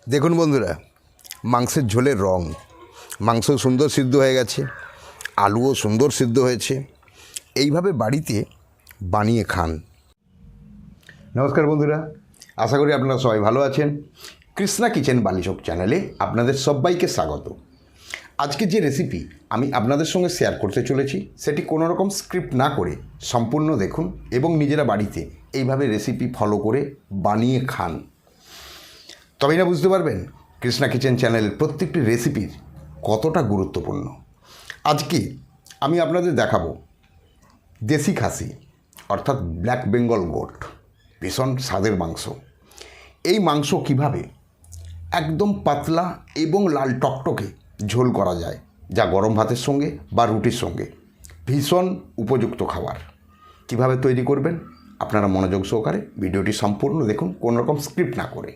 দেখুন বন্ধুরা, মাংসের ঝোলের রং, মাংস সুন্দর সিদ্ধ হয়ে গেছে, আলুও সুন্দর সিদ্ধ হয়েছে। এইভাবে বাড়িতে বানিয়ে খান। নমস্কার বন্ধুরা, আশা করি আপনারা সবাই ভালো আছেন। কৃষ্ণা কিচেন বালিচক চ্যানেলে আপনাদের সবাইকে স্বাগত। আজকে যে রেসিপি আমি আপনাদের সঙ্গে শেয়ার করতে চলেছি সেটি কোনো রকম স্ক্রিপ্ট না করে সম্পূর্ণ দেখুন এবং নিজেরা বাড়িতে এইভাবে রেসিপি ফলো করে বানিয়ে খান। তবেই না বুঝতে পারবেন কৃষ্ণা কিচেন চ্যানেলের প্রত্যেকটি রেসিপির কতটা গুরুত্বপূর্ণ। আজকে আমি আপনাদের দেখাবো দেশি খাসি অর্থাৎ ব্ল্যাক বেঙ্গল গোট, ভীষণ স্বাদের মাংস। এই মাংস কিভাবে একদম পাতলা এবং লাল টকটকে ঝোল করা যায়, যা গরম ভাতের সঙ্গে বা রুটির সঙ্গে ভীষণ উপযুক্ত খাবার। কিভাবে তৈরি করবেন আপনারা মনোযোগ সহকারে ভিডিওটি সম্পূর্ণ দেখুন, কোনো রকম স্ক্রিপ্ট না করে।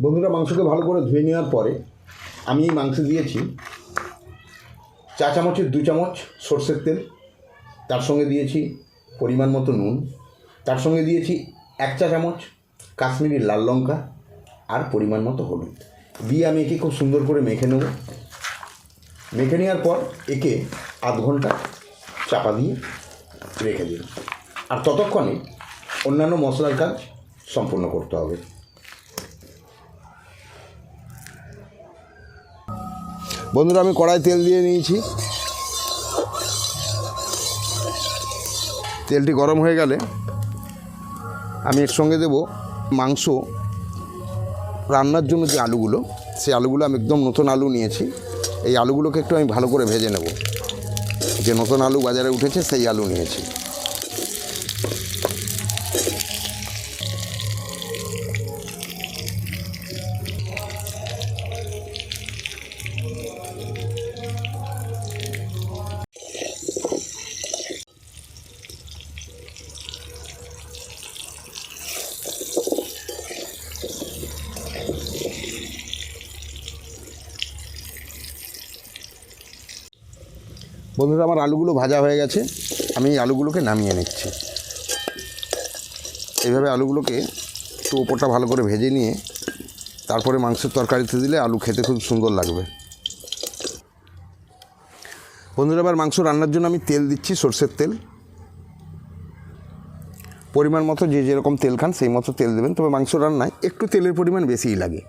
বন্ধুরা, মাংসকে ভালো করে ধুয়ে নেওয়ার পরে আমি এই মাংসে দিয়েছি 4 চামচের 2 চামচ সরষের তেল, তার সঙ্গে দিয়েছি পরিমাণ মতো নুন, তার সঙ্গে দিয়েছি 1 চা চামচ কাশ্মীরি লাল লঙ্কা আর পরিমাণ মতো হলুদ দিয়ে আমি একে খুব সুন্দর করে মেখে নেব। মেখে নেওয়ার পর একে আধ ঘন্টা চাপা দিয়ে রেখে দিন, আর ততক্ষণে অন্যান্য মশলার কাজ সম্পূর্ণ করতে হবে। বন্ধুরা, আমি কড়াই তেল দিয়ে নিয়েছি। তেলটি গরম হয়ে গেলে আমি এর সঙ্গে দেব মাংস রান্নার জন্য যে আলুগুলো, সেই আলুগুলো আমি একদম নতুন আলু নিয়েছি। এই আলুগুলোকে একটু আমি ভালো করে ভেজে নেব। যে নতুন আলু বাজারে উঠেছে সেই আলু নিয়েছি। বন্ধুরা, আমার আলুগুলো ভাজা হয়ে গেছে। আমি এই আলুগুলোকে নামিয়ে নিচ্ছি। এইভাবে আলুগুলোকে একটু ওপরটা ভালো করে ভেজে নিয়ে তারপরে মাংসের তরকারিতে দিলে আলু খেতে খুব সুন্দর লাগবে। বন্ধুরা, এবার মাংস রান্নার জন্য আমি তেল দিচ্ছি, সরষের তেল। পরিমাণ মতো যে যেরকম তেল খান সেই মতো তেল দেবেন, তবে মাংস রান্নায় একটু তেলের পরিমাণ বেশিই লাগে।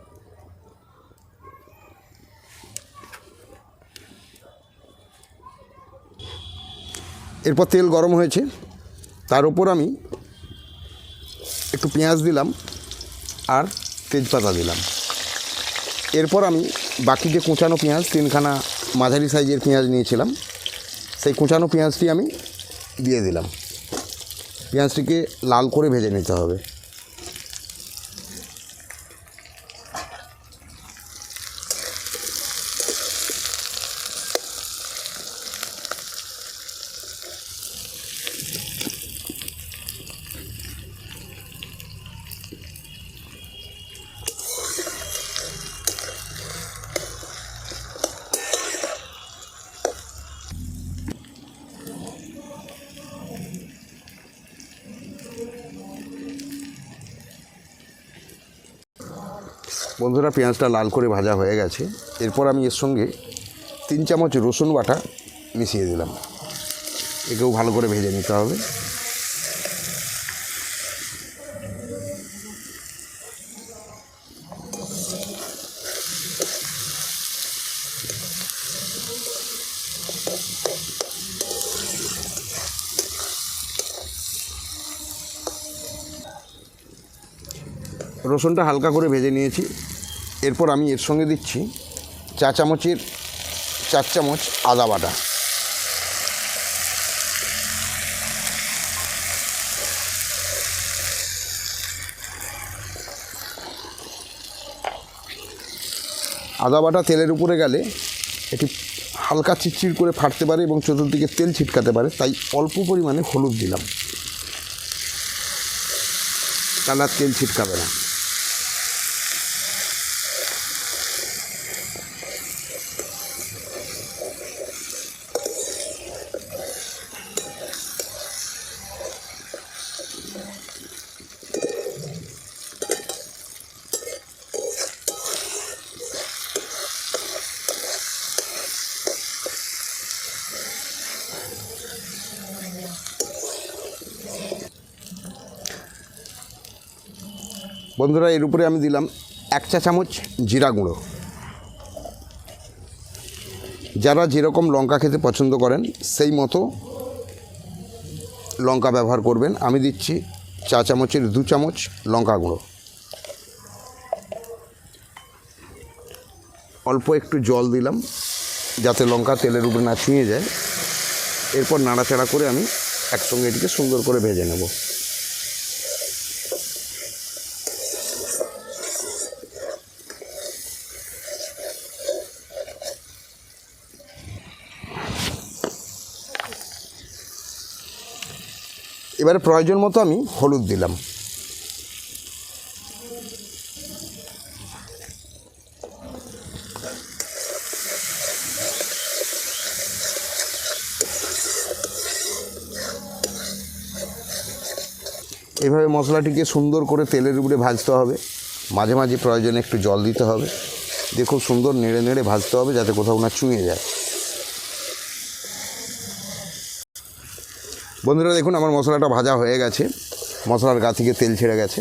এরপর তেল গরম হয়েছে, তার উপর আমি একটু পেঁয়াজ দিলাম আর তেজপাতা দিলাম। এরপর আমি বাকি যে কুচানো পেঁয়াজ, 3খানা মাঝারি সাইজের পেঁয়াজ নিয়েছিলাম, সেই কুচানো পেঁয়াজটি আমি দিয়ে দিলাম। পেঁয়াজটিকে লাল করে ভেজে নিতে হবে। বন্ধুরা, পেঁয়াজটা লাল করে ভাজা হয়ে গেছে। এরপর আমি এর সঙ্গে 3 চামচ রসুন বাটা মিশিয়ে দিলাম। একেও ভালো করে ভেজে নিতে হবে। রসুনটা হালকা করে ভেজে নিয়েছি। এরপর আমি এর সঙ্গে দিচ্ছি 4 চামচ আদা বাটা। আদা বাটা তেলের উপরে গেলে এটি হালকা চিটচিট করে ফাটতে পারে এবং চতুর্দিকে তেল ছিটকাতে পারে, তাই অল্প পরিমাণে হলুদ দিলাম, তাহলে আর তেল ছিটকাবে না। বন্ধুরা, এর উপরে আমি দিলাম 1 চা চামচ জিরা গুঁড়ো। যারা যেরকম লঙ্কা খেতে পছন্দ করেন সেই মতো লঙ্কা ব্যবহার করবেন। আমি দিচ্ছি চা চামচের 2 চামচ লঙ্কা গুঁড়ো। অল্প একটু জল দিলাম যাতে লঙ্কা তেলের উপরে না ছুঁয়ে যায়। এরপর নাড়াচাড়া করে আমি একসঙ্গে এটিকে সুন্দর করে ভেজে নেব। এবারে প্রয়োজন মতো আমি হলুদ দিলাম। এইভাবে মশলাটিকে সুন্দর করে তেলের উপরে ভাজতে হবে। মাঝে মাঝে প্রয়োজনে একটু জল দিতে হবে। দিয়ে খুব সুন্দর নেড়ে নেড়ে ভাজতে হবে যাতে কোথাও না চুঁয়ে যায়। বন্ধুরা দেখুন, আমার মশলাটা ভাজা হয়ে গেছে, মশলার গা থেকে তেল ছেড়ে গেছে।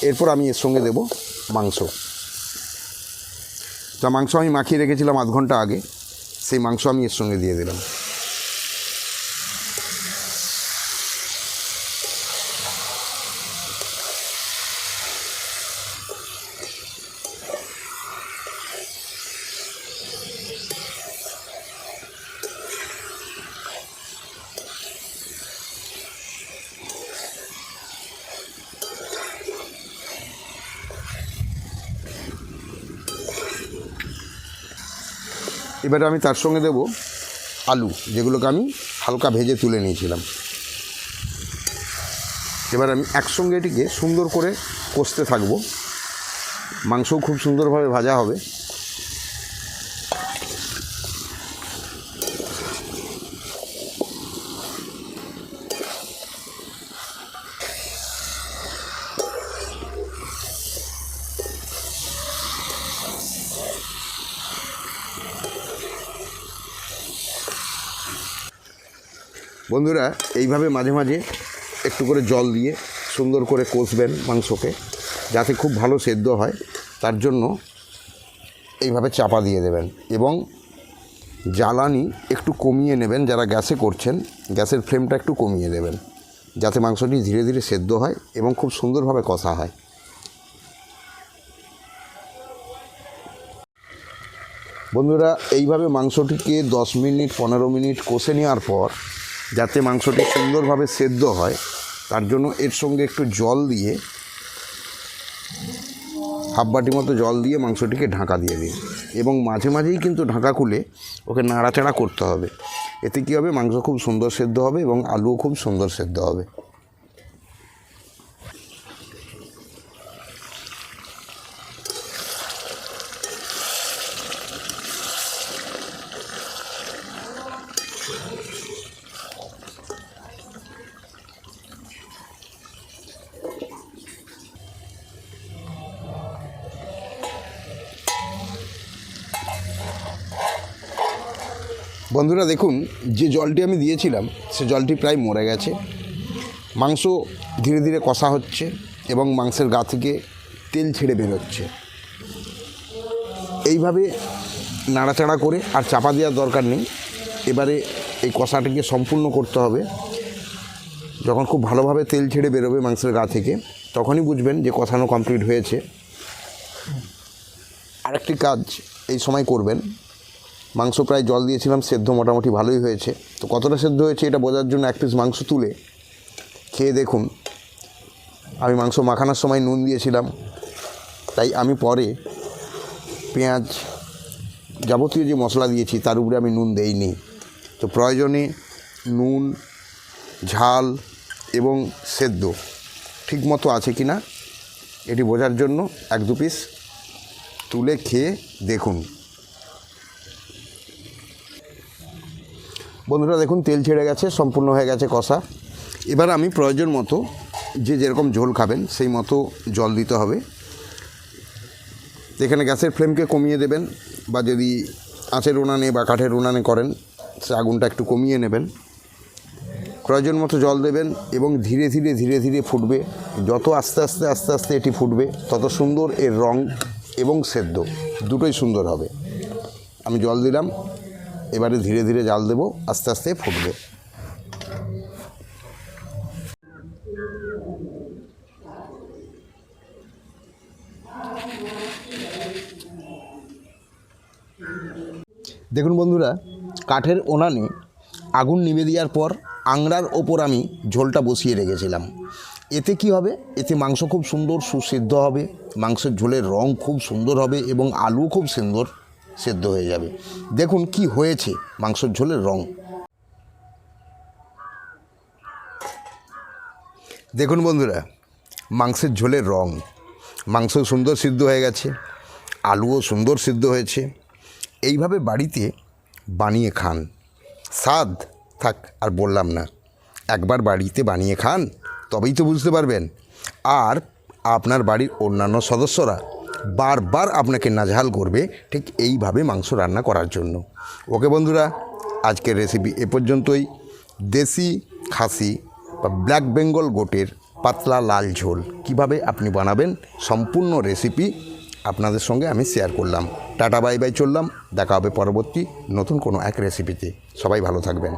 এরপর আমি এর সঙ্গে দেব মাংস। তা মাংস আমি মাখিয়ে রেখেছিলাম আধ ঘন্টা আগে, সেই মাংস আমি এর সঙ্গে দিয়ে দিলাম। এবারে আমি তার সঙ্গে দেব আলু, যেগুলোকে আমি হালকা ভেজে তুলে নিয়েছিলাম। এবার আমি একসঙ্গে এটিকে সুন্দর করে কষতে থাকবো। মাংসও খুব সুন্দরভাবে ভাজা হবে। বন্ধুরা, এইভাবে মাঝে মাঝে একটু করে জল দিয়ে সুন্দর করে কষবেন মাংসকে, যাতে খুব ভালো সেদ্ধ হয়। তার জন্য এইভাবে চাপা দিয়ে দেবেন এবং জ্বালানি একটু কমিয়ে নেবেন। যারা গ্যাসে করছেন, গ্যাসের ফ্লেমটা একটু কমিয়ে দেবেন, যাতে মাংসটি ধীরে ধীরে সেদ্ধ হয় এবং খুব সুন্দরভাবে কষা হয়। বন্ধুরা, এইভাবে মাংসটিকে 10 মিনিট 15 মিনিট কষে নেওয়ার পর যাতে মাংসটি সুন্দরভাবে সেদ্ধ হয়, তার জন্য এর সঙ্গে একটু জল দিয়ে, হাফ বাটি মতো জল দিয়ে মাংসটিকে ঢাকা দিয়ে দিন এবং মাঝে মাঝেই কিন্তু ঢাকা খুলে ওকে নাড়াচাড়া করতে হবে। এতে কী হবে, মাংস খুব সুন্দর সেদ্ধ হবে এবং আলুও খুব সুন্দর সেদ্ধ হবে। বন্ধুরা দেখুন, যে জলটি আমি দিয়েছিলাম সে জলটি প্রায় মরে গেছে। মাংস ধীরে ধীরে কষা হচ্ছে এবং মাংসের গা থেকে তেল ছেড়ে বেরোচ্ছে। এইভাবে নাড়াচাড়া করে আর চাপা দেওয়ার দরকার নেই। এবারে এই কষাটিকে সম্পূর্ণ করতে হবে। যখন খুব ভালোভাবে তেল ছেড়ে বেরোবে মাংসের গা থেকে, তখনই বুঝবেন যে কষানো কমপ্লিট হয়েছে। আরেকটি কাজ এই সময় করবেন, মাংস প্রায় জল দিয়েছিলাম, সেদ্ধ মোটামুটি ভালোই হয়েছে। তো কতটা সেদ্ধ হয়েছে এটা বোঝার জন্য এক পিস মাংস তুলে খেয়ে দেখুন। আমি মাংস মাখানোর সময় নুন দিয়েছিলাম, তাই আমি পরে পেঁয়াজ যাবতীয় যে মশলা দিয়েছি তার উপরে আমি নুন দেইনি। তো প্রয়োজনে নুন, ঝাল এবং সেদ্ধ ঠিকমতো আছে কি না এটি বোঝার জন্য 1-2 পিস তুলে খেয়ে দেখুন। বন্ধুরা দেখুন, তেল ছেড়ে গেছে, সম্পূর্ণ হয়ে গেছে কষা। এবার আমি প্রয়োজন মতো, যে যেরকম ঝোল খাবেন সেই মতো জল দিতে হবে। এখানে গ্যাসের ফ্লেমকে কমিয়ে দেবেন, বা যদি আঁচের উনানে বা কাঠের উনানে করেন সে আগুনটা একটু কমিয়ে নেবেন। প্রয়োজন মতো জল দেবেন এবং ধীরে ধীরে ধীরে ধীরে ফুটবে। যত আস্তে আস্তে আস্তে আস্তে এটি ফুটবে তত সুন্দর এর রং এবং সেদ্ধ দুটোই সুন্দর হবে। আমি জল দিলাম, এবারে ধীরে ধীরে জাল দেব, আস্তে আস্তে ফুটবে। দেখুন বন্ধুরা, কাঠের উনানে আগুন নিভে দেওয়ার পর আংড়ার ওপর আমি ঝোলটা বসিয়ে রেখেছিলাম। এতে কি হবে, এতে মাংস খুব সুন্দর সুসিদ্ধ হবে, মাংসের ঝোলের রং খুব সুন্দর হবে এবং আলু খুব সুন্দর সেদ্ধ হয়ে যাবে। দেখুন কি হয়েছে মাংসের ঝোলের রং। দেখুন বন্ধুরা, মাংসের ঝোলের রং, মাংস সুন্দর সিদ্ধ হয়ে গেছে, আলুও সুন্দর সিদ্ধ হয়েছে। এইভাবে বাড়িতে বানিয়ে খান, স্বাদ থাক আর বললাম না। একবার বাড়িতে বানিয়ে খান, তবেই তো বুঝতে পারবেন। আর আপনার বাড়ির অন্যান্য সদস্যরা বারবার আপনাকে নাজেহাল করবে ঠিক এইভাবে মাংস রান্না করার জন্য। ওকে বন্ধুরা, আজকের রেসিপি এ পর্যন্তই। দেশি খাসি বা ব্ল্যাক বেঙ্গল গোটের পাতলা লাল ঝোল কিভাবে আপনি বানাবেন সম্পূর্ণ রেসিপি আপনাদের সঙ্গে আমি শেয়ার করলাম। টাটা বাই বাই, চললাম। দেখা হবে পরবর্তী নতুন কোনো এক রেসিপিতে। সবাই ভালো থাকবেন।